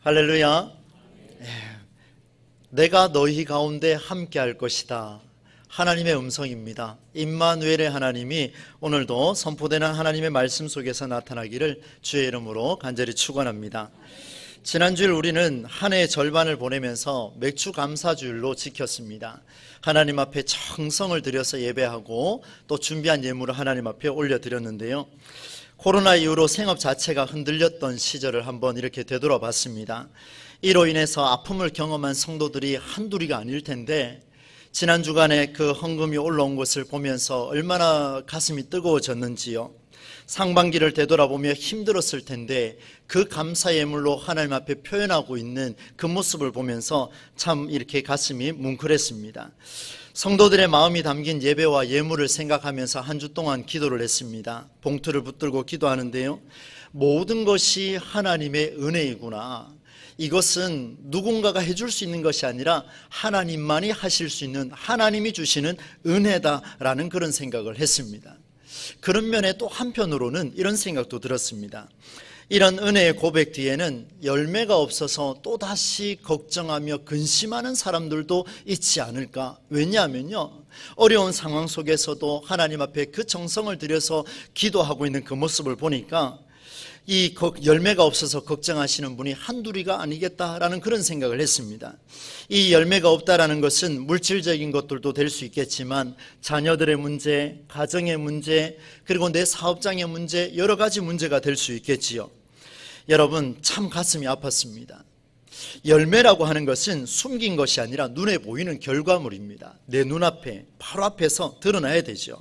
할렐루야. 내가 너희 가운데 함께할 것이다. 하나님의 음성입니다. 임마누엘의 하나님이 오늘도 선포되는 하나님의 말씀 속에서 나타나기를 주의 이름으로 간절히 축원합니다. 지난주일 우리는 한 해의 절반을 보내면서 맥주 감사주일로 지켰습니다. 하나님 앞에 정성을 들여서 예배하고 또 준비한 예물을 하나님 앞에 올려드렸는데요. 코로나 이후로 생업 자체가 흔들렸던 시절을 한번 이렇게 되돌아봤습니다. 이로 인해서 아픔을 경험한 성도들이 한둘이가 아닐 텐데 지난 주간에 그 헌금이 올라온 것을 보면서 얼마나 가슴이 뜨거워졌는지요. 상반기를 되돌아보며 힘들었을 텐데 그 감사 예물로 하나님 앞에 표현하고 있는 그 모습을 보면서 참 이렇게 가슴이 뭉클했습니다. 성도들의 마음이 담긴 예배와 예물을 생각하면서 한 주 동안 기도를 했습니다. 봉투를 붙들고 기도하는데요, 모든 것이 하나님의 은혜이구나. 이것은 누군가가 해줄 수 있는 것이 아니라 하나님만이 하실 수 있는, 하나님이 주시는 은혜다라는 그런 생각을 했습니다. 그런 면에 또 한편으로는 이런 생각도 들었습니다. 이런 은혜의 고백 뒤에는 열매가 없어서 또다시 걱정하며 근심하는 사람들도 있지 않을까. 왜냐하면요, 어려운 상황 속에서도 하나님 앞에 그 정성을 들여서 기도하고 있는 그 모습을 보니까 이 열매가 없어서 걱정하시는 분이 한둘이가 아니겠다라는 그런 생각을 했습니다. 이 열매가 없다라는 것은 물질적인 것들도 될 수 있겠지만 자녀들의 문제, 가정의 문제, 그리고 내 사업장의 문제, 여러 가지 문제가 될 수 있겠지요. 여러분, 참 가슴이 아팠습니다. 열매라고 하는 것은 숨긴 것이 아니라 눈에 보이는 결과물입니다. 내 눈앞에, 바로 앞에서 드러나야 되죠.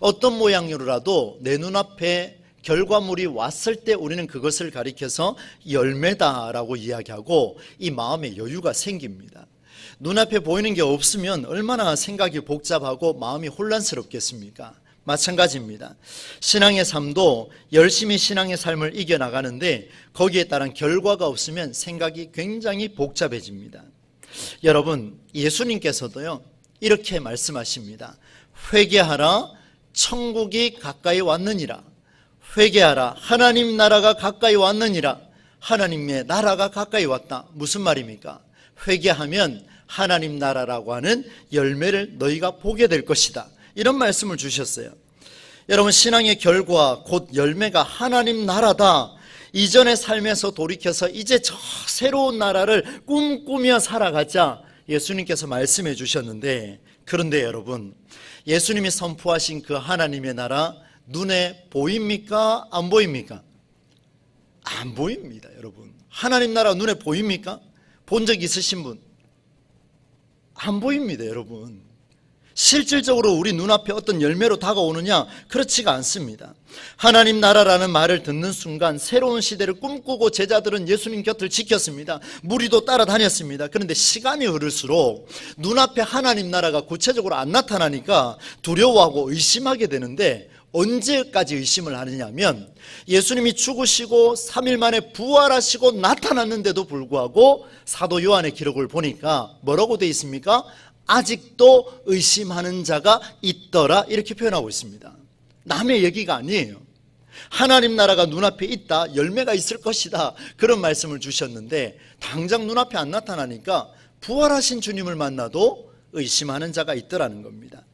어떤 모양으로라도 내 눈앞에 결과물이 왔을 때 우리는 그것을 가리켜서 열매다라고 이야기하고 이 마음에 여유가 생깁니다. 눈앞에 보이는 게 없으면 얼마나 생각이 복잡하고 마음이 혼란스럽겠습니까? 마찬가지입니다. 신앙의 삶도 열심히 신앙의 삶을 이겨나가는데 거기에 따른 결과가 없으면 생각이 굉장히 복잡해집니다. 여러분, 예수님께서도요 이렇게 말씀하십니다. 회개하라, 천국이 가까이 왔느니라. 회개하라, 하나님 나라가 가까이 왔느니라. 하나님의 나라가 가까이 왔다. 무슨 말입니까? 회개하면 하나님 나라라고 하는 열매를 너희가 보게 될 것이다. 이런 말씀을 주셨어요. 여러분, 신앙의 결과 곧 열매가 하나님 나라다. 이전의 삶에서 돌이켜서 이제 저 새로운 나라를 꿈꾸며 살아가자 예수님께서 말씀해 주셨는데, 그런데 여러분, 예수님이 선포하신 그 하나님의 나라 눈에 보입니까? 안 보입니까? 안 보입니다. 여러분, 하나님 나라 눈에 보입니까? 본 적 있으신 분? 안 보입니다. 여러분, 실질적으로 우리 눈앞에 어떤 열매로 다가오느냐? 그렇지가 않습니다. 하나님 나라라는 말을 듣는 순간 새로운 시대를 꿈꾸고 제자들은 예수님 곁을 지켰습니다. 무리도 따라다녔습니다. 그런데 시간이 흐를수록 눈앞에 하나님 나라가 구체적으로 안 나타나니까 두려워하고 의심하게 되는데, 언제까지 의심을 하느냐면 예수님이 죽으시고 3일 만에 부활하시고 나타났는데도 불구하고 사도 요한의 기록을 보니까 뭐라고 되어 있습니까? 아직도 의심하는 자가 있더라, 이렇게 표현하고 있습니다. 남의 얘기가 아니에요. 하나님 나라가 눈앞에 있다, 열매가 있을 것이다, 그런 말씀을 주셨는데 당장 눈앞에 안 나타나니까 부활하신 주님을 만나도 의심하는 자가 있더라는 겁니다.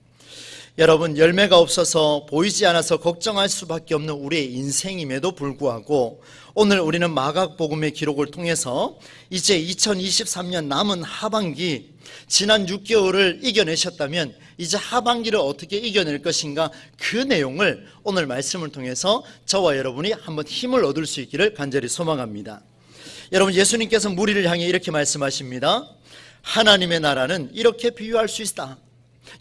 여러분, 열매가 없어서 보이지 않아서 걱정할 수밖에 없는 우리의 인생임에도 불구하고 오늘 우리는 마가복음의 기록을 통해서 이제 2023년 남은 하반기, 지난 6개월을 이겨내셨다면 이제 하반기를 어떻게 이겨낼 것인가, 그 내용을 오늘 말씀을 통해서 저와 여러분이 한번 힘을 얻을 수 있기를 간절히 소망합니다. 여러분, 예수님께서 무리를 향해 이렇게 말씀하십니다. 하나님의 나라는 이렇게 비유할 수 있다.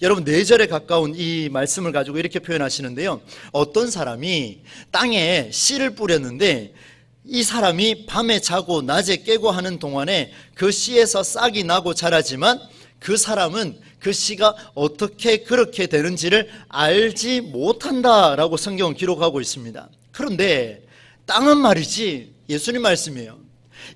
여러분, 4절에 가까운 이 말씀을 가지고 이렇게 표현하시는데요, 어떤 사람이 땅에 씨를 뿌렸는데 이 사람이 밤에 자고 낮에 깨고 하는 동안에 그 씨에서 싹이 나고 자라지만 그 사람은 그 씨가 어떻게 그렇게 되는지를 알지 못한다라고 성경은 기록하고 있습니다. 그런데 땅은 말이지, 예수님 말씀이에요.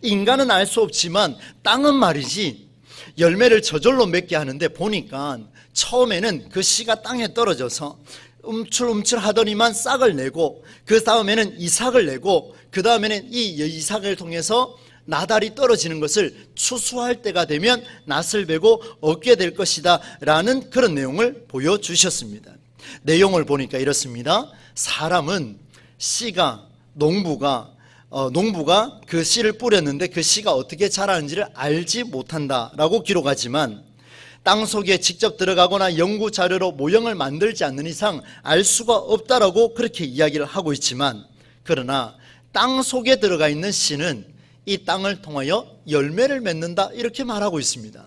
인간은 알 수 없지만 땅은 말이지 열매를 저절로 맺게 하는데, 보니까 처음에는 그 씨가 땅에 떨어져서 움찔움찔 하더니만 싹을 내고, 그 다음에는 이삭을 내고, 그 다음에는 이 이삭을 통해서 나달이 떨어지는 것을 추수할 때가 되면 낫을 베고 얻게 될 것이다 라는 그런 내용을 보여주셨습니다. 내용을 보니까 이렇습니다. 사람은 씨가 농부가 그 씨를 뿌렸는데 그 씨가 어떻게 자라는지를 알지 못한다라고 기록하지만 땅 속에 직접 들어가거나 연구 자료로 모형을 만들지 않는 이상 알 수가 없다라고 그렇게 이야기를 하고 있지만, 그러나 땅 속에 들어가 있는 씨는 이 땅을 통하여 열매를 맺는다 이렇게 말하고 있습니다.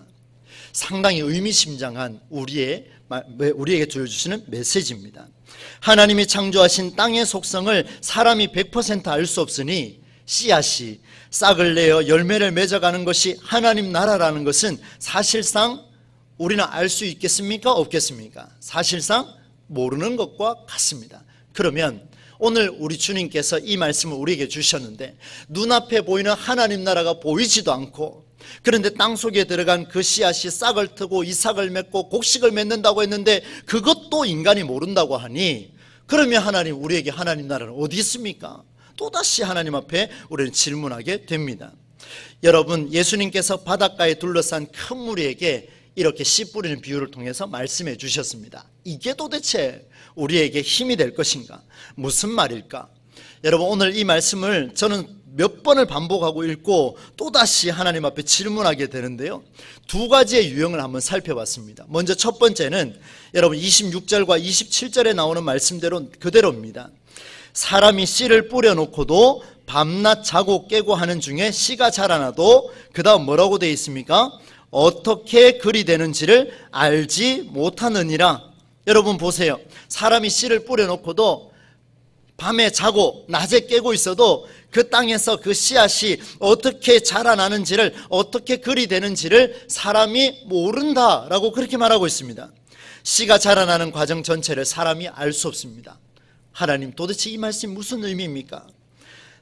상당히 의미심장한 우리에게 들려주시는 메시지입니다. 하나님이 창조하신 땅의 속성을 사람이 100% 알 수 없으니 씨앗이 싹을 내어 열매를 맺어가는 것이 하나님 나라라는 것은 사실상 우리는 알 수 있겠습니까? 없겠습니까? 사실상 모르는 것과 같습니다. 그러면 오늘 우리 주님께서 이 말씀을 우리에게 주셨는데 눈앞에 보이는 하나님 나라가 보이지도 않고, 그런데 땅속에 들어간 그 씨앗이 싹을 트고 이삭을 맺고 곡식을 맺는다고 했는데 그것도 인간이 모른다고 하니, 그러면 우리에게 하나님 나라는 어디 있습니까? 또다시 하나님 앞에 우리는 질문하게 됩니다. 여러분, 예수님께서 바닷가에 둘러싼 큰 무리에게 이렇게 씨 뿌리는 비유를 통해서 말씀해 주셨습니다. 이게 도대체 우리에게 힘이 될 것인가? 무슨 말일까? 여러분, 오늘 이 말씀을 저는 몇 번을 반복하고 읽고 또다시 하나님 앞에 질문하게 되는데요, 두 가지의 유형을 한번 살펴봤습니다. 먼저 첫 번째는 여러분 26절과 27절에 나오는 말씀대로 그대로입니다. 사람이 씨를 뿌려놓고도 밤낮 자고 깨고 하는 중에 씨가 자라나도 그 다음 뭐라고 되어 있습니까? 어떻게 그리 되는지를 알지 못하느니라. 여러분 보세요. 사람이 씨를 뿌려놓고도 밤에 자고 낮에 깨고 있어도 그 땅에서 그 씨앗이 어떻게 자라나는지를, 어떻게 그리 되는지를 사람이 모른다라고 그렇게 말하고 있습니다. 씨가 자라나는 과정 전체를 사람이 알 수 없습니다. 하나님, 도대체 이 말씀이 무슨 의미입니까?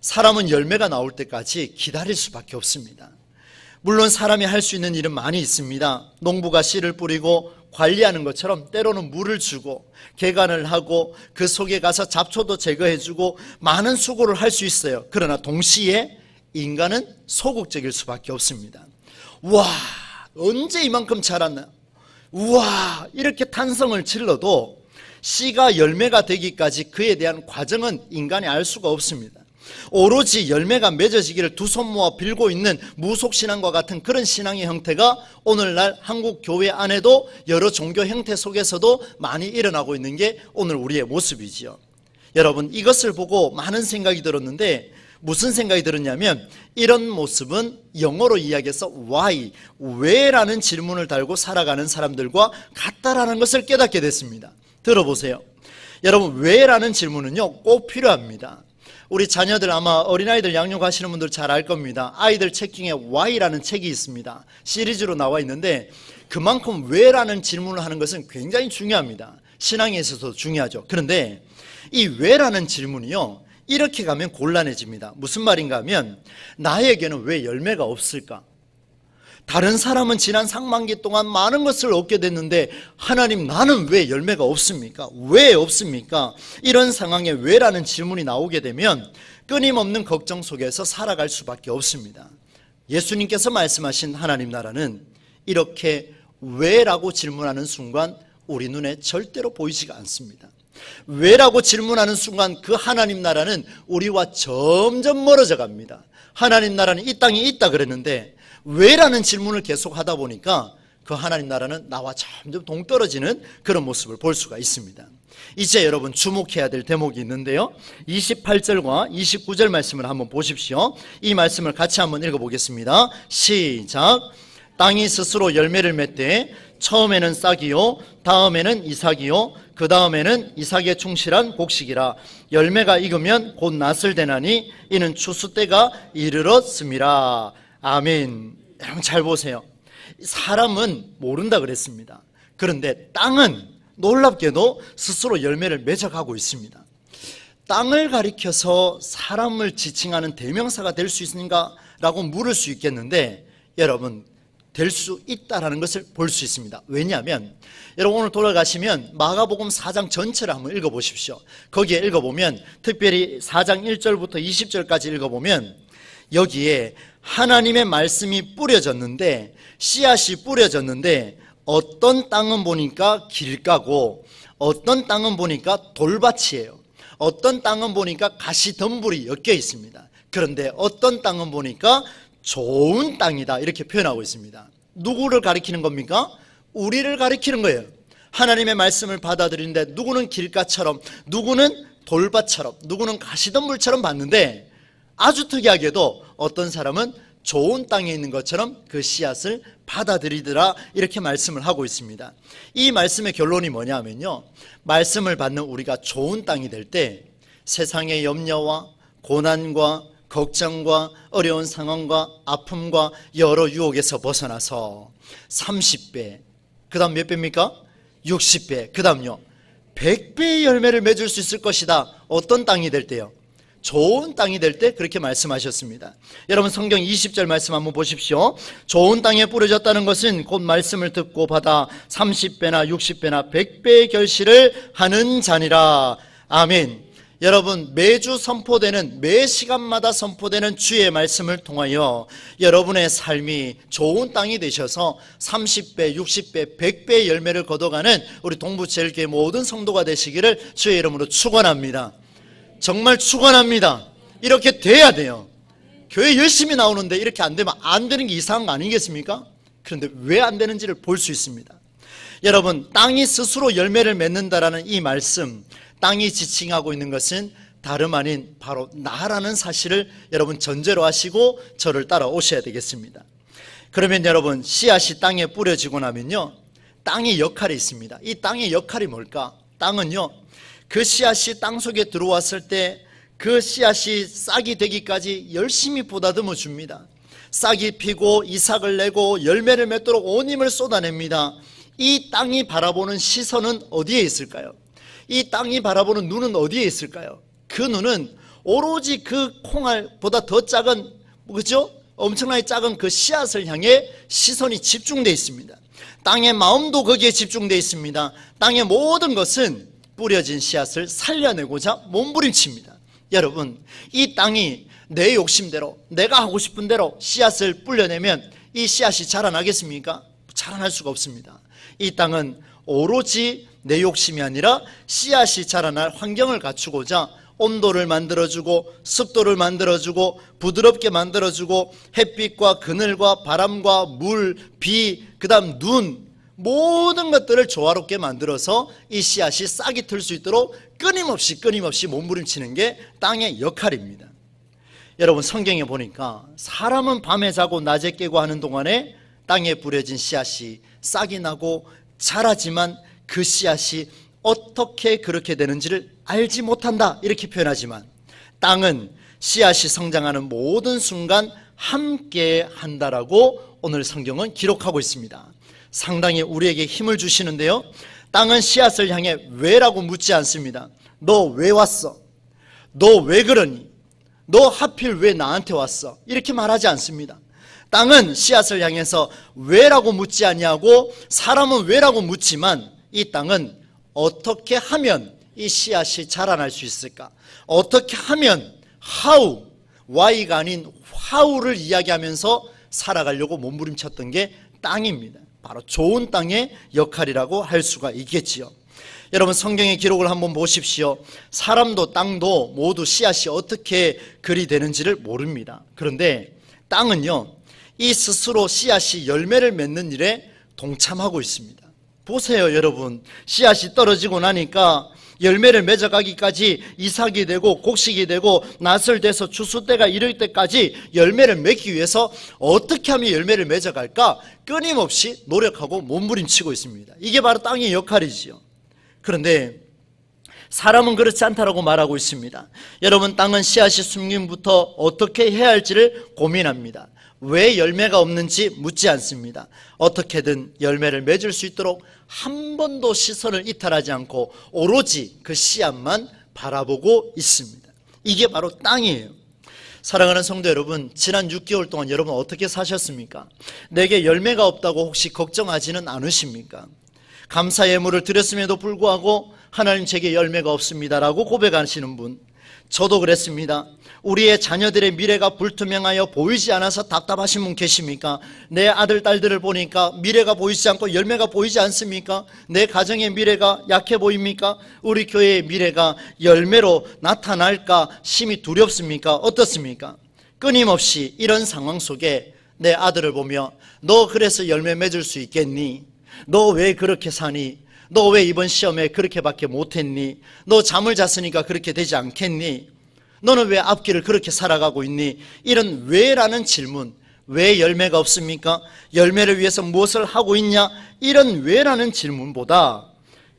사람은 열매가 나올 때까지 기다릴 수밖에 없습니다. 물론 사람이 할 수 있는 일은 많이 있습니다. 농부가 씨를 뿌리고 관리하는 것처럼 때로는 물을 주고 개간을 하고 그 속에 가서 잡초도 제거해주고 많은 수고를 할 수 있어요. 그러나 동시에 인간은 소극적일 수밖에 없습니다. 와, 언제 이만큼 자랐나? 우와, 이렇게 탄성을 질러도 씨가 열매가 되기까지 그에 대한 과정은 인간이 알 수가 없습니다. 오로지 열매가 맺어지기를 두 손 모아 빌고 있는 무속신앙과 같은 그런 신앙의 형태가 오늘날 한국 교회 안에도 여러 종교 형태 속에서도 많이 일어나고 있는 게 오늘 우리의 모습이지요. 여러분, 이것을 보고 많은 생각이 들었는데, 무슨 생각이 들었냐면, 이런 모습은 영어로 이야기해서 why, 왜라는 질문을 달고 살아가는 사람들과 같다라는 것을 깨닫게 됐습니다. 들어보세요. 여러분, 왜라는 질문은요 꼭 필요합니다. 우리 자녀들, 아마 어린아이들 양육하시는 분들 잘 알 겁니다. 아이들 책 중에 Why라는 책이 있습니다. 시리즈로 나와 있는데 그만큼 왜라는 질문을 하는 것은 굉장히 중요합니다. 신앙에 있어서도 중요하죠. 그런데 이 왜라는 질문이요, 이렇게 가면 곤란해집니다. 무슨 말인가 하면, 나에게는 왜 열매가 없을까? 다른 사람은 지난 상반기 동안 많은 것을 얻게 됐는데 하나님, 나는 왜 열매가 없습니까? 왜 없습니까? 이런 상황에 왜라는 질문이 나오게 되면 끊임없는 걱정 속에서 살아갈 수밖에 없습니다. 예수님께서 말씀하신 하나님 나라는 이렇게 왜라고 질문하는 순간 우리 눈에 절대로 보이지가 않습니다. 왜라고 질문하는 순간 그 하나님 나라는 우리와 점점 멀어져 갑니다. 하나님 나라는 이 땅에 있다 그랬는데 왜라는 질문을 계속 하다 보니까 그 하나님 나라는 나와 점점 동떨어지는 그런 모습을 볼 수가 있습니다. 이제 여러분 주목해야 될 대목이 있는데요, 28절과 29절 말씀을 한번 보십시오. 이 말씀을 같이 한번 읽어보겠습니다. 시작. 땅이 스스로 열매를 맺되 처음에는 싹이요 다음에는 이삭이요 그 다음에는 이삭에 충실한 곡식이라. 열매가 익으면 곧 낫을 대나니 이는 추수 때가 이르렀음이라. 아멘. 여러분 잘 보세요. 사람은 모른다 그랬습니다. 그런데 땅은 놀랍게도 스스로 열매를 맺어가고 있습니다. 땅을 가리켜서 사람을 지칭하는 대명사가 될 수 있는가? 라고 물을 수 있겠는데, 여러분 될 수 있다라는 것을 볼 수 있습니다. 왜냐하면 여러분 오늘 돌아가시면 마가복음 4장 전체를 한번 읽어보십시오. 거기에 읽어보면, 특별히 4장 1절부터 20절까지 읽어보면 여기에 하나님의 말씀이 뿌려졌는데, 씨앗이 뿌려졌는데 어떤 땅은 보니까 길가고 어떤 땅은 보니까 돌밭이에요. 어떤 땅은 보니까 가시덤불이 엮여 있습니다. 그런데 어떤 땅은 보니까 좋은 땅이다, 이렇게 표현하고 있습니다. 누구를 가리키는 겁니까? 우리를 가리키는 거예요. 하나님의 말씀을 받아들이는데 누구는 길가처럼, 누구는 돌밭처럼, 누구는 가시덤불처럼 봤는데 아주 특이하게도 어떤 사람은 좋은 땅에 있는 것처럼 그 씨앗을 받아들이더라, 이렇게 말씀을 하고 있습니다. 이 말씀의 결론이 뭐냐면요, 말씀을 받는 우리가 좋은 땅이 될 때 세상의 염려와 고난과 걱정과 어려운 상황과 아픔과 여러 유혹에서 벗어나서 30배, 그 다음 몇 배입니까? 60배, 그 다음요 100배의 열매를 맺을 수 있을 것이다. 어떤 땅이 될 때요? 좋은 땅이 될 때 그렇게 말씀하셨습니다. 여러분 성경 20절 말씀 한번 보십시오. 좋은 땅에 뿌려졌다는 것은 곧 말씀을 듣고 받아 30배나 60배나 100배의 결실을 하는 자니라. 아멘. 여러분, 매주 선포되는, 매 시간마다 선포되는 주의 말씀을 통하여 여러분의 삶이 좋은 땅이 되셔서 30배, 60배, 100배의 열매를 거둬가는 우리 동부제일교회 모든 성도가 되시기를 주의 이름으로 축원합니다. 정말 축원합니다. 이렇게 돼야 돼요. 교회 열심히 나오는데 이렇게 안 되면 안 되는 게 이상한 거 아니겠습니까? 그런데 왜 안 되는지를 볼 수 있습니다. 여러분, 땅이 스스로 열매를 맺는다라는 이 말씀, 땅이 지칭하고 있는 것은 다름 아닌 바로 나라는 사실을 여러분 전제로 하시고 저를 따라오셔야 되겠습니다. 그러면 여러분, 씨앗이 땅에 뿌려지고 나면요, 땅의 역할이 있습니다. 이 땅의 역할이 뭘까? 땅은요, 그 씨앗이 땅 속에 들어왔을 때 그 씨앗이 싹이 되기까지 열심히 보다듬어 줍니다. 싹이 피고 이삭을 내고 열매를 맺도록 온 힘을 쏟아냅니다. 이 땅이 바라보는 시선은 어디에 있을까요? 이 땅이 바라보는 눈은 어디에 있을까요? 그 눈은 오로지 그 콩알보다 더 작은, 그죠? 엄청나게 작은 그 씨앗을 향해 시선이 집중되어 있습니다. 땅의 마음도 거기에 집중되어 있습니다. 땅의 모든 것은 뿌려진 씨앗을 살려내고자 몸부림칩니다. 여러분, 이 땅이 내 욕심대로, 내가 하고 싶은 대로 씨앗을 뿌려내면 이 씨앗이 자라나겠습니까? 자라날 수가 없습니다. 이 땅은 오로지 내 욕심이 아니라 씨앗이 자라날 환경을 갖추고자 온도를 만들어주고 습도를 만들어주고 부드럽게 만들어주고 햇빛과 그늘과 바람과 물, 비, 그 다음 눈, 모든 것들을 조화롭게 만들어서 이 씨앗이 싹이 틀 수 있도록 끊임없이 몸부림치는 게 땅의 역할입니다. 여러분, 성경에 보니까 사람은 밤에 자고 낮에 깨고 하는 동안에 땅에 뿌려진 씨앗이 싹이 나고 자라지만 그 씨앗이 어떻게 그렇게 되는지를 알지 못한다, 이렇게 표현하지만 땅은 씨앗이 성장하는 모든 순간 함께 한다라고 오늘 성경은 기록하고 있습니다. 상당히 우리에게 힘을 주시는데요, 땅은 씨앗을 향해 왜라고 묻지 않습니다. 너 왜 왔어? 너 왜 그러니? 너 하필 왜 나한테 왔어? 이렇게 말하지 않습니다. 땅은 씨앗을 향해서 왜라고 묻지 아니하고 사람은 왜라고 묻지만 이 땅은 어떻게 하면 이 씨앗이 자라날 수 있을까? 어떻게 하면 how, why가 아닌 how를 이야기하면서 살아가려고 몸부림쳤던 게 땅입니다. 바로 좋은 땅의 역할이라고 할 수가 있겠지요. 여러분, 성경의 기록을 한번 보십시오. 사람도 땅도 모두 씨앗이 어떻게 그리 되는지를 모릅니다. 그런데 땅은요, 이 스스로 씨앗이 열매를 맺는 일에 동참하고 있습니다. 보세요, 여러분. 씨앗이 떨어지고 나니까 열매를 맺어가기까지 이삭이 되고 곡식이 되고 낫을 돼서 추수 때가 이를 때까지 열매를 맺기 위해서 어떻게 하면 열매를 맺어갈까 끊임없이 노력하고 몸부림치고 있습니다. 이게 바로 땅의 역할이지요. 그런데 사람은 그렇지 않다라고 말하고 있습니다. 여러분, 땅은 씨앗이 숨김부터 어떻게 해야 할지를 고민합니다. 왜 열매가 없는지 묻지 않습니다. 어떻게든 열매를 맺을 수 있도록 한 번도 시선을 이탈하지 않고 오로지 그 씨앗만 바라보고 있습니다. 이게 바로 땅이에요. 사랑하는 성도 여러분, 지난 6개월 동안 여러분 어떻게 사셨습니까? 내게 열매가 없다고 혹시 걱정하지는 않으십니까? 감사 예물을 드렸음에도 불구하고 하나님, 제게 열매가 없습니다라고 고백하시는 분, 저도 그랬습니다. 우리의 자녀들의 미래가 불투명하여 보이지 않아서 답답하신 분 계십니까? 내 아들, 딸들을 보니까 미래가 보이지 않고 열매가 보이지 않습니까? 내 가정의 미래가 약해 보입니까? 우리 교회의 미래가 열매로 나타날까 심히 두렵습니까? 어떻습니까? 끊임없이 이런 상황 속에 내 아들을 보며 너 그래서 열매 맺을 수 있겠니? 너 왜 그렇게 사니? 너 왜 이번 시험에 그렇게밖에 못했니? 너 잠을 잤으니까 그렇게 되지 않겠니? 너는 왜 앞길을 그렇게 살아가고 있니? 이런 왜라는 질문, 왜 열매가 없습니까? 열매를 위해서 무엇을 하고 있냐? 이런 왜라는 질문보다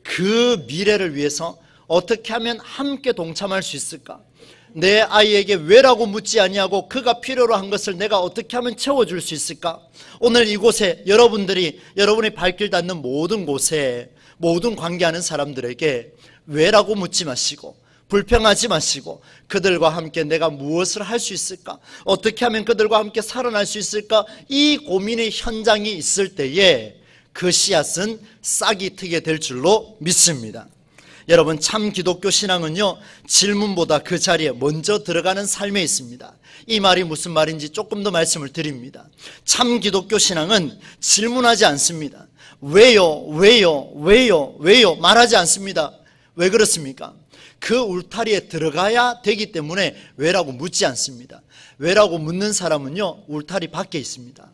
그 미래를 위해서 어떻게 하면 함께 동참할 수 있을까? 내 아이에게 왜라고 묻지 아니하고 그가 필요로 한 것을 내가 어떻게 하면 채워줄 수 있을까? 오늘 이곳에 여러분이 발길 닿는 모든 곳에 모든 관계하는 사람들에게 왜라고 묻지 마시고 불평하지 마시고 그들과 함께 내가 무엇을 할 수 있을까? 어떻게 하면 그들과 함께 살아날 수 있을까? 이 고민의 현장이 있을 때에 그 씨앗은 싹이 트게 될 줄로 믿습니다. 여러분, 참 기독교 신앙은요, 질문보다 그 자리에 먼저 들어가는 삶에 있습니다. 이 말이 무슨 말인지 조금 더 말씀을 드립니다. 참 기독교 신앙은 질문하지 않습니다. 왜요? 말하지 않습니다. 왜 그렇습니까? 그 울타리에 들어가야 되기 때문에 왜라고 묻지 않습니다. 왜라고 묻는 사람은요, 울타리 밖에 있습니다.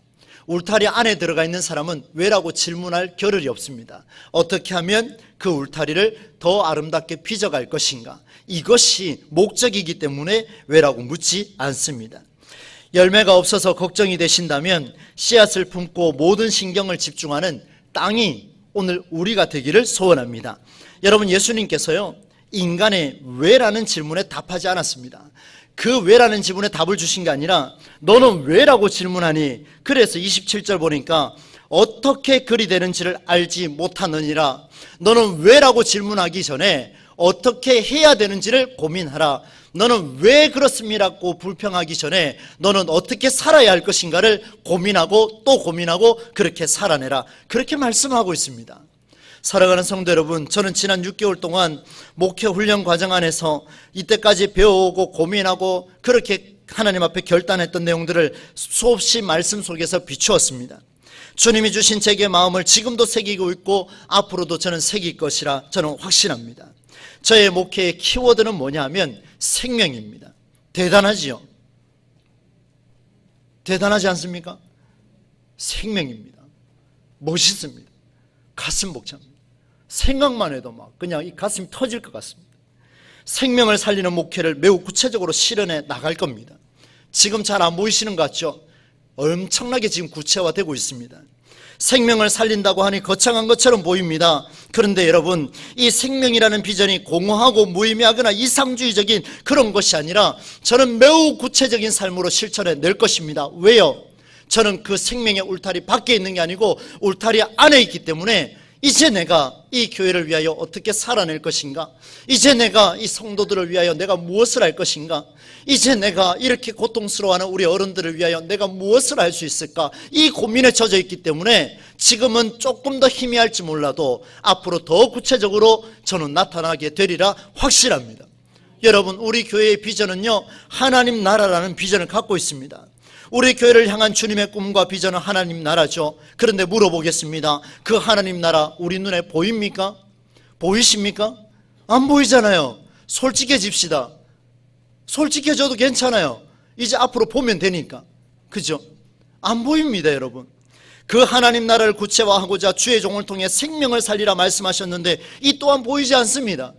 울타리 안에 들어가 있는 사람은 왜라고 질문할 겨를이 없습니다. 어떻게 하면 그 울타리를 더 아름답게 빚어갈 것인가? 이것이 목적이기 때문에 왜라고 묻지 않습니다. 열매가 없어서 걱정이 되신다면 씨앗을 품고 모든 신경을 집중하는 땅이 오늘 우리가 되기를 소원합니다. 여러분, 예수님께서요, 인간의 왜라는 질문에 답하지 않았습니다. 그 왜라는 질문에 답을 주신 게 아니라 너는 왜라고 질문하니? 그래서 27절 보니까 어떻게 그리 되는지를 알지 못하느니라. 너는 왜라고 질문하기 전에 어떻게 해야 되는지를 고민하라. 너는 왜 그렇습니다고 불평하기 전에 너는 어떻게 살아야 할 것인가를 고민하고 또 고민하고 그렇게 살아내라. 그렇게 말씀하고 있습니다. 사랑하는 성도 여러분, 저는 지난 6개월 동안 목회 훈련 과정 안에서 이때까지 배워오고 고민하고 그렇게 하나님 앞에 결단했던 내용들을 수없이 말씀 속에서 비추었습니다. 주님이 주신 제게 마음을 지금도 새기고 있고 앞으로도 저는 새길 것이라 저는 확신합니다. 저의 목회의 키워드는 뭐냐 하면 생명입니다. 대단하지요? 대단하지 않습니까? 생명입니다. 멋있습니다. 가슴 벅찹니다. 생각만 해도 막 그냥 이 가슴이 터질 것 같습니다. 생명을 살리는 목회를 매우 구체적으로 실현해 나갈 겁니다. 지금 잘 안 보이시는 것 같죠? 엄청나게 지금 구체화되고 있습니다. 생명을 살린다고 하니 거창한 것처럼 보입니다. 그런데 여러분, 이 생명이라는 비전이 공허하고 무의미하거나 이상주의적인 그런 것이 아니라 저는 매우 구체적인 삶으로 실천해 낼 것입니다. 왜요? 저는 그 생명의 울타리 밖에 있는 게 아니고 울타리 안에 있기 때문에 이제 내가 이 교회를 위하여 어떻게 살아낼 것인가? 이제 내가 이 성도들을 위하여 내가 무엇을 할 것인가? 이제 내가 이렇게 고통스러워하는 우리 어른들을 위하여 내가 무엇을 할 수 있을까? 이 고민에 젖어 있기 때문에 지금은 조금 더 희미할지 몰라도 앞으로 더 구체적으로 저는 나타나게 되리라 확실합니다. 여러분, 우리 교회의 비전은요, 하나님 나라라는 비전을 갖고 있습니다. 우리 교회를 향한 주님의 꿈과 비전은 하나님 나라죠. 그런데 물어보겠습니다. 그 하나님 나라 우리 눈에 보입니까? 보이십니까? 안 보이잖아요. 솔직해집시다. 솔직해져도 괜찮아요. 이제 앞으로 보면 되니까. 그죠? 안 보입니다, 여러분. 그 하나님 나라를 구체화하고자 주의 종을 통해 생명을 살리라 말씀하셨는데 이 또한 보이지 않습니다.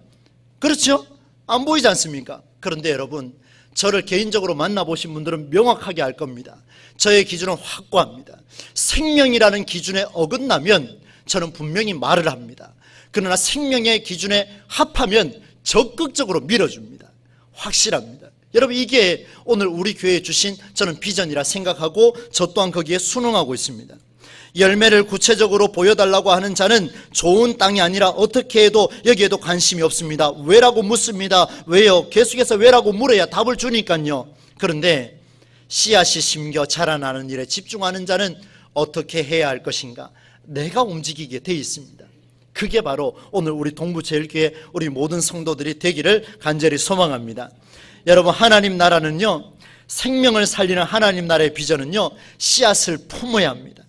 그렇죠? 안 보이지 않습니까? 그런데 여러분, 저를 개인적으로 만나보신 분들은 명확하게 알 겁니다. 저의 기준은 확고합니다. 생명이라는 기준에 어긋나면 저는 분명히 말을 합니다. 그러나 생명의 기준에 합하면 적극적으로 밀어줍니다. 확실합니다. 여러분, 이게 오늘 우리 교회에 주신 저는 비전이라 생각하고 저 또한 거기에 순응하고 있습니다. 열매를 구체적으로 보여달라고 하는 자는 좋은 땅이 아니라 어떻게 해도 여기에도 관심이 없습니다. 왜라고 묻습니다. 왜요? 계속해서 왜라고 물어야 답을 주니까요. 그런데 씨앗이 심겨 자라나는 일에 집중하는 자는 어떻게 해야 할 것인가? 내가 움직이게 돼 있습니다. 그게 바로 오늘 우리 동부제일교회 우리 모든 성도들이 되기를 간절히 소망합니다. 여러분, 하나님 나라는요, 생명을 살리는 하나님 나라의 비전은요, 씨앗을 품어야 합니다.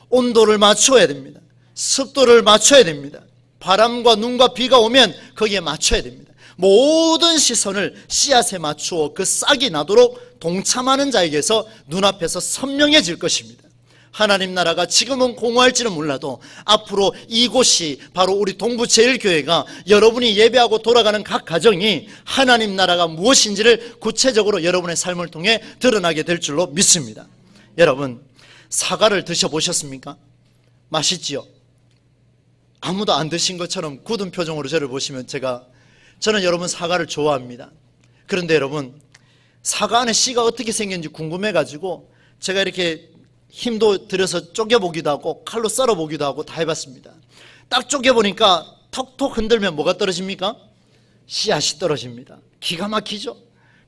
온도를 맞춰야 됩니다. 습도를 맞춰야 됩니다. 바람과 눈과 비가 오면 거기에 맞춰야 됩니다. 모든 시선을 씨앗에 맞추어 그 싹이 나도록 동참하는 자에게서 눈앞에서 선명해질 것입니다. 하나님 나라가 지금은 공허할지는 몰라도 앞으로 이곳이 바로 우리 동부제일교회가 여러분이 예배하고 돌아가는 각 가정이 하나님 나라가 무엇인지를 구체적으로 여러분의 삶을 통해 드러나게 될 줄로 믿습니다. 여러분, 사과를 드셔보셨습니까? 맛있지요? 아무도 안 드신 것처럼 굳은 표정으로 저를 보시면 저는 여러분 사과를 좋아합니다. 그런데 여러분, 사과 안에 씨가 어떻게 생겼는지 궁금해가지고 제가 이렇게 힘도 들여서 쪼개보기도 하고 칼로 썰어보기도 하고 다 해봤습니다. 딱 쪼개보니까 톡톡 흔들면 뭐가 떨어집니까? 씨앗이 떨어집니다. 기가 막히죠?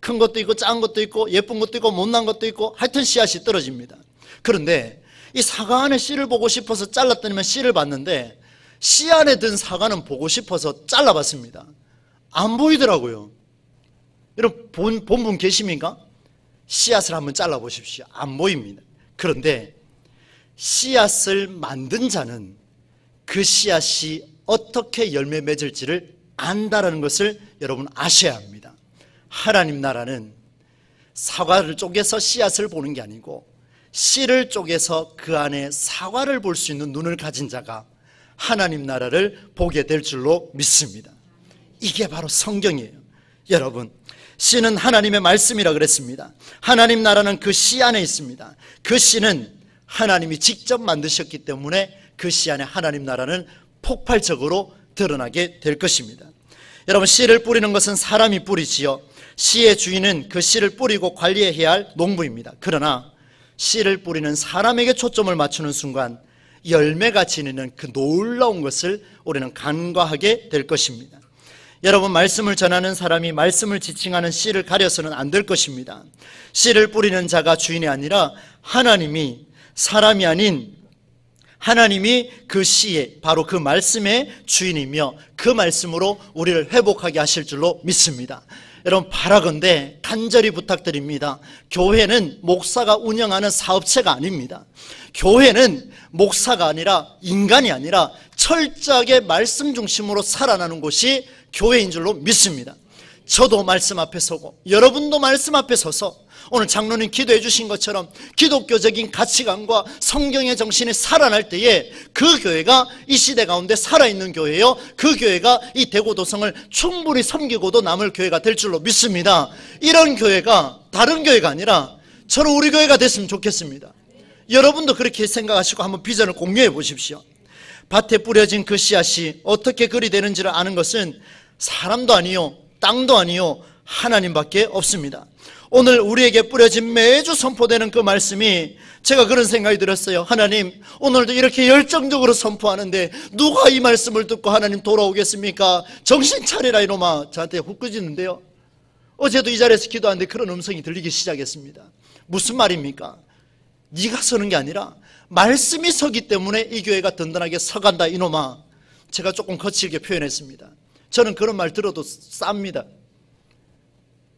큰 것도 있고 작은 것도 있고 예쁜 것도 있고 못난 것도 있고 하여튼 씨앗이 떨어집니다. 그런데 이 사과 안에 씨를 보고 싶어서 잘랐더니만 씨를 봤는데 씨 안에 든 사과는 보고 싶어서 잘라봤습니다. 안 보이더라고요. 여러분, 본 분 계십니까? 씨앗을 한번 잘라보십시오. 안 보입니다. 그런데 씨앗을 만든 자는 그 씨앗이 어떻게 열매 맺을지를 안다라는 것을 여러분 아셔야 합니다. 하나님 나라는 사과를 쪼개서 씨앗을 보는 게 아니고 씨를 쪼개서 그 안에 사과를 볼 수 있는 눈을 가진 자가 하나님 나라를 보게 될 줄로 믿습니다. 이게 바로 성경이에요. 여러분, 씨는 하나님의 말씀이라 그랬습니다. 하나님 나라는 그 씨 안에 있습니다. 그 씨는 하나님이 직접 만드셨기 때문에 그 씨 안에 하나님 나라는 폭발적으로 드러나게 될 것입니다. 여러분, 씨를 뿌리는 것은 사람이 뿌리지요. 씨의 주인은 그 씨를 뿌리고 관리해야 할 농부입니다. 그러나 씨를 뿌리는 사람에게 초점을 맞추는 순간 열매가 지니는 그 놀라운 것을 우리는 간과하게 될 것입니다. 여러분, 말씀을 전하는 사람이 말씀을 지칭하는 씨를 가려서는 안 될 것입니다. 씨를 뿌리는 자가 주인이 아니라 하나님이, 사람이 아닌 하나님이 그 씨의, 바로 그 말씀의 주인이며 그 말씀으로 우리를 회복하게 하실 줄로 믿습니다. 여러분, 바라건대 간절히 부탁드립니다. 교회는 목사가 운영하는 사업체가 아닙니다. 교회는 목사가 아니라, 인간이 아니라 철저하게 말씀 중심으로 살아나는 곳이 교회인 줄로 믿습니다. 저도 말씀 앞에 서고 여러분도 말씀 앞에 서서 오늘 장로님 기도해 주신 것처럼 기독교적인 가치관과 성경의 정신이 살아날 때에 그 교회가 이 시대 가운데 살아있는 교회요, 그 교회가 이 대구도성을 충분히 섬기고도 남을 교회가 될 줄로 믿습니다. 이런 교회가 다른 교회가 아니라 저는 우리 교회가 됐으면 좋겠습니다. 여러분도 그렇게 생각하시고 한번 비전을 공유해 보십시오. 밭에 뿌려진 그 씨앗이 어떻게 그리 되는지를 아는 것은 사람도 아니요, 땅도 아니요, 하나님밖에 없습니다. 오늘 우리에게 뿌려진 매주 선포되는 그 말씀이, 제가 그런 생각이 들었어요. 하나님, 오늘도 이렇게 열정적으로 선포하는데 누가 이 말씀을 듣고 하나님 돌아오겠습니까? 정신 차리라 이놈아. 저한테 훅 끄지는데요. 어제도 이 자리에서 기도하는데 그런 음성이 들리기 시작했습니다. 무슨 말입니까? 네가 서는 게 아니라 말씀이 서기 때문에 이 교회가 든든하게 서간다 이놈아. 제가 조금 거칠게 표현했습니다. 저는 그런 말 들어도 쌉니다.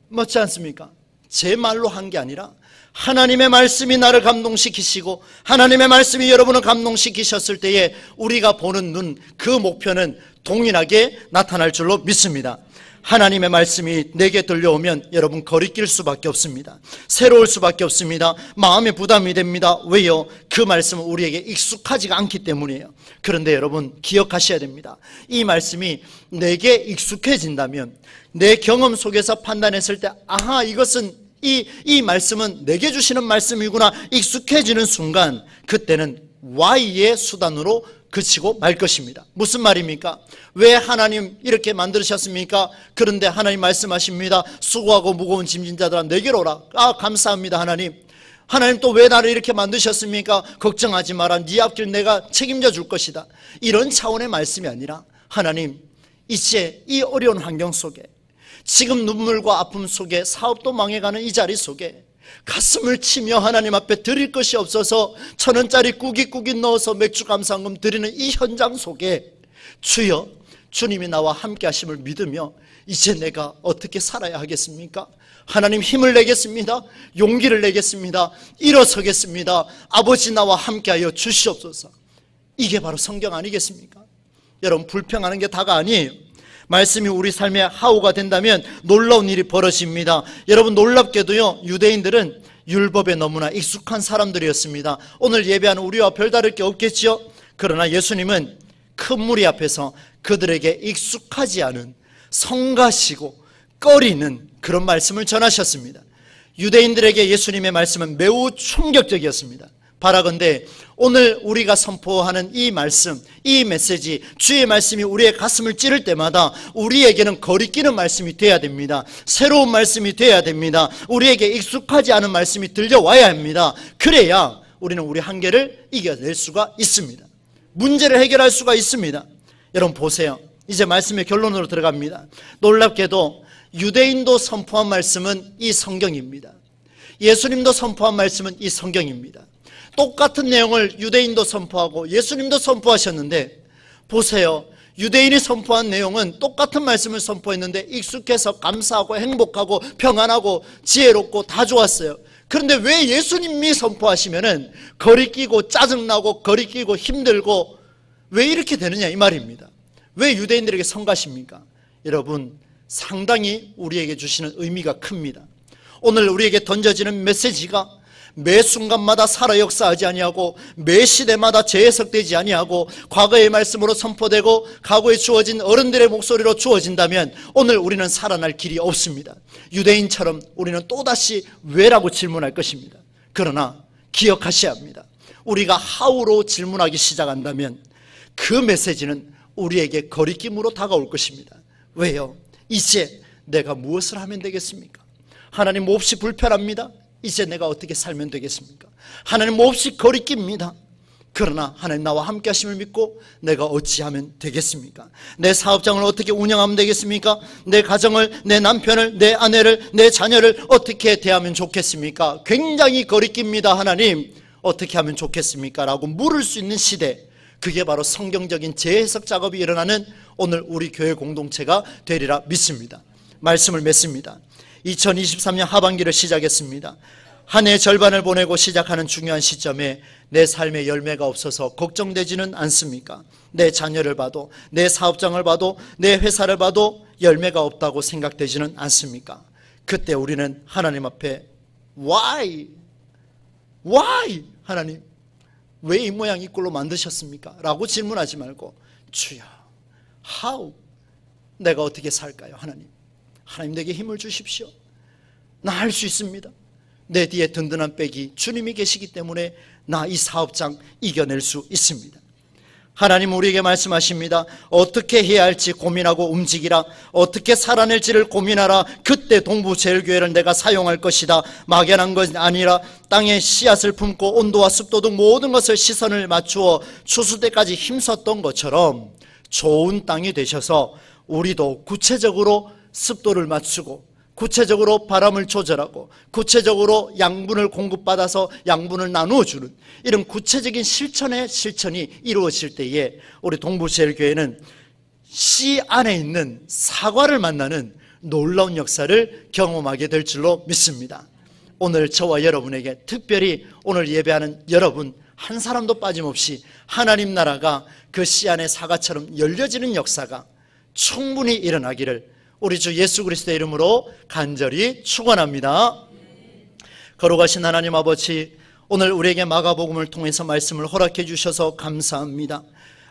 맞지 않습니까? 제 말로 한 게 아니라 하나님의 말씀이 나를 감동시키시고 하나님의 말씀이 여러분을 감동시키셨을 때에 우리가 보는 눈, 그 목표는 동일하게 나타날 줄로 믿습니다. 하나님의 말씀이 내게 들려오면 여러분 거리낄 수밖에 없습니다. 새로울 수밖에 없습니다. 마음에 부담이 됩니다. 왜요? 그 말씀은 우리에게 익숙하지가 않기 때문이에요. 그런데 여러분 기억하셔야 됩니다. 이 말씀이 내게 익숙해진다면, 내 경험 속에서 판단했을 때 아하, 이것은 이 말씀은 내게 주시는 말씀이구나 익숙해지는 순간, 그때는 Y의 수단으로 그치고 말 것입니다. 무슨 말입니까? 왜 하나님 이렇게 만드셨습니까? 그런데 하나님 말씀하십니다. 수고하고 무거운 짐진 자들아 내게로 오라. 아, 감사합니다. 하나님. 하나님 또 왜 나를 이렇게 만드셨습니까? 걱정하지 마라. 네 앞길 내가 책임져 줄 것이다. 이런 차원의 말씀이 아니라, 하나님, 이제 이 어려운 환경 속에, 지금 눈물과 아픔 속에, 사업도 망해가는 이 자리 속에 가슴을 치며 하나님 앞에 드릴 것이 없어서 1,000원짜리 꾸깃꾸깃 넣어서 맥주 감사금 드리는 이 현장 속에 주여, 주님이 나와 함께 하심을 믿으며 이제 내가 어떻게 살아야 하겠습니까? 하나님 힘을 내겠습니다. 용기를 내겠습니다. 일어서겠습니다. 아버지 나와 함께하여 주시옵소서. 이게 바로 성경 아니겠습니까? 여러분, 불평하는 게 다가 아니에요. 말씀이 우리 삶의 하우가 된다면 놀라운 일이 벌어집니다. 여러분, 놀랍게도요, 유대인들은 율법에 너무나 익숙한 사람들이었습니다. 오늘 예배하는 우리와 별다를 게 없겠지요? 그러나 예수님은 큰 무리 앞에서 그들에게 익숙하지 않은 성가시고 꺼리는 그런 말씀을 전하셨습니다. 유대인들에게 예수님의 말씀은 매우 충격적이었습니다. 바라건대 오늘 우리가 선포하는 이 말씀, 이 메시지, 주의 말씀이 우리의 가슴을 찌를 때마다 우리에게는 거리끼는 말씀이 돼야 됩니다. 새로운 말씀이 돼야 됩니다. 우리에게 익숙하지 않은 말씀이 들려와야 합니다. 그래야 우리는 우리 한계를 이겨낼 수가 있습니다. 문제를 해결할 수가 있습니다. 여러분 보세요. 이제 말씀의 결론으로 들어갑니다. 놀랍게도 유대인도 선포한 말씀은 이 성경입니다. 예수님도 선포한 말씀은 이 성경입니다. 똑같은 내용을 유대인도 선포하고 예수님도 선포하셨는데 보세요. 유대인이 선포한 내용은 똑같은 말씀을 선포했는데 익숙해서 감사하고 행복하고 평안하고 지혜롭고 다 좋았어요. 그런데 왜 예수님이 선포하시면은 거리끼고 짜증나고 거리끼고 힘들고 왜 이렇게 되느냐 이 말입니다. 왜 유대인들에게 성가십니까? 여러분, 상당히 우리에게 주시는 의미가 큽니다. 오늘 우리에게 던져지는 메시지가 매 순간마다 살아 역사하지 아니하고 매 시대마다 재해석되지 아니하고 과거의 말씀으로 선포되고 과거에 주어진 어른들의 목소리로 주어진다면 오늘 우리는 살아날 길이 없습니다. 유대인처럼 우리는 또다시 왜라고 질문할 것입니다. 그러나 기억하셔야 합니다. 우리가 하우로 질문하기 시작한다면 그 메시지는 우리에게 거리낌으로 다가올 것입니다. 왜요? 이제 내가 무엇을 하면 되겠습니까? 하나님 몹시 불편합니다. 이제 내가 어떻게 살면 되겠습니까? 하나님 몹시 거리낍니다. 그러나 하나님 나와 함께 하심을 믿고 내가 어찌하면 되겠습니까? 내 사업장을 어떻게 운영하면 되겠습니까? 내 가정을, 내 남편을, 내 아내를, 내 자녀를 어떻게 대하면 좋겠습니까? 굉장히 거리낍니다. 하나님 어떻게 하면 좋겠습니까? 라고 물을 수 있는 시대, 그게 바로 성경적인 재해석 작업이 일어나는 오늘 우리 교회 공동체가 되리라 믿습니다. 말씀을 맺습니다. 2023년 하반기를 시작했습니다. 한 해 절반을 보내고 시작하는 중요한 시점에 내 삶의 열매가 없어서 걱정되지는 않습니까? 내 자녀를 봐도, 내 사업장을 봐도, 내 회사를 봐도 열매가 없다고 생각되지는 않습니까? 그때 우리는 하나님 앞에 Why? 하나님 왜 이 모양 이 꼴로 만드셨습니까? 라고 질문하지 말고 주여 How? 내가 어떻게 살까요? 하나님 내게 힘을 주십시오. 나 할 수 있습니다. 내 뒤에 든든한 백이 주님이 계시기 때문에 나 이 사업장 이겨낼 수 있습니다. 하나님 우리에게 말씀하십니다. 어떻게 해야 할지 고민하고 움직이라. 어떻게 살아낼지를 고민하라. 그때 동부제일교회를 내가 사용할 것이다. 막연한 것이 아니라 땅에 씨앗을 품고 온도와 습도 등 모든 것을 시선을 맞추어 추수 때까지 힘썼던 것처럼 좋은 땅이 되셔서 우리도 구체적으로 습도를 맞추고 구체적으로 바람을 조절하고 구체적으로 양분을 공급받아서 양분을 나누어주는 이런 구체적인 실천이 이루어질 때에 우리 동부제일교회는 씨 안에 있는 사과를 만나는 놀라운 역사를 경험하게 될 줄로 믿습니다. 오늘 저와 여러분에게 특별히 오늘 예배하는 여러분 한 사람도 빠짐없이 하나님 나라가 그 씨 안에 사과처럼 열려지는 역사가 충분히 일어나기를 우리 주 예수 그리스도의 이름으로 간절히 축원합니다. 거룩하신 하나님 아버지, 오늘 우리에게 마가복음을 통해서 말씀을 허락해 주셔서 감사합니다.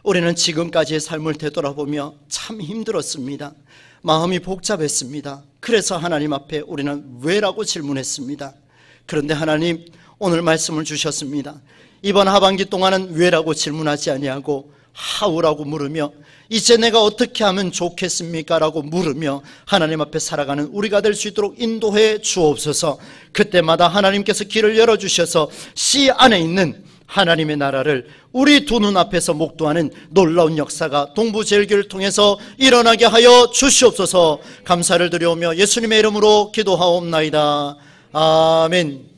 우리는 지금까지의 삶을 되돌아보며 참 힘들었습니다. 마음이 복잡했습니다. 그래서 하나님 앞에 우리는 왜라고 질문했습니다. 그런데 하나님 오늘 말씀을 주셨습니다. 이번 하반기 동안은 왜라고 질문하지 아니하고 하우라고 물으며 이제 내가 어떻게 하면 좋겠습니까? 라고 물으며 하나님 앞에 살아가는 우리가 될 수 있도록 인도해 주옵소서. 그때마다 하나님께서 길을 열어주셔서 씨 안에 있는 하나님의 나라를 우리 두 눈앞에서 목도하는 놀라운 역사가 동부제일교회를 통해서 일어나게 하여 주시옵소서. 감사를 드려오며 예수님의 이름으로 기도하옵나이다. 아멘.